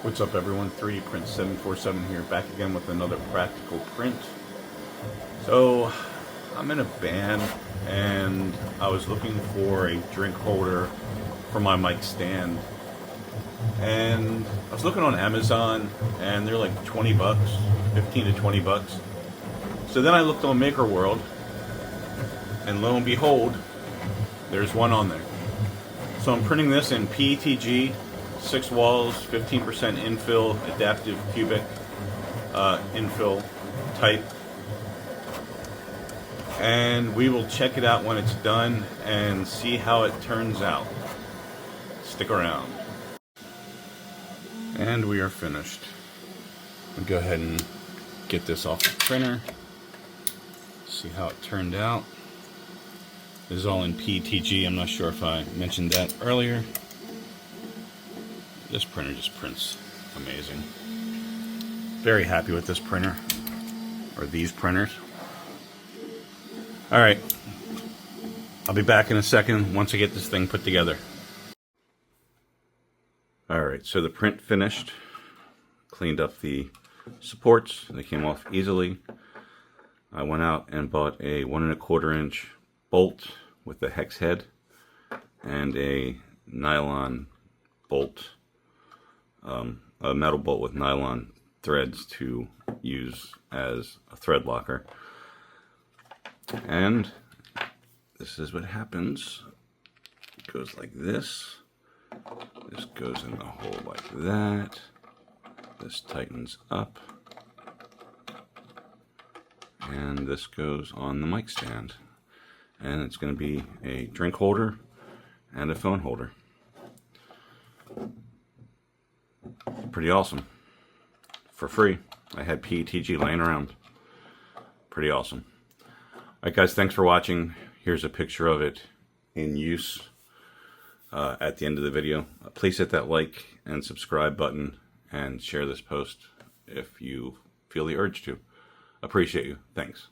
What's up everyone, 3D Print 747 here, back again with another practical print. So, I'm in a band and I was looking for a drink holder for my mic stand. And I was looking on Amazon and they're like 20 bucks, 15 to 20 bucks. So then I looked on Maker World and lo and behold, there's one on there. So I'm printing this in PETG, 6 walls, 15% infill, adaptive cubic infill type. And we will check it out when it's done and see how it turns out. Stick around. And we are finished. I'll go ahead and get this off the printer. See how it turned out. This is all in PETG. I'm not sure if I mentioned that earlier. This printer just prints amazing. Very happy with this printer, or these printers. Alright, I'll be back in a second once I get this thing put together. Alright, so the print finished. Cleaned up the supports, they came off easily. I went out and bought a 1 1/4 inch bolt with a hex head and a nylon bolt. A metal bolt with nylon threads to use as a thread locker. And this is what happens. It goes like this. This goes in the hole like that. This tightens up. And this goes on the mic stand. And it's going to be a drink holder and a phone holder. Pretty awesome. For free. I had PETG laying around. Pretty awesome. Alright guys, thanks for watching. Here's a picture of it in use at the end of the video. Please hit that like and subscribe button and share this post if you feel the urge to. Appreciate you. Thanks.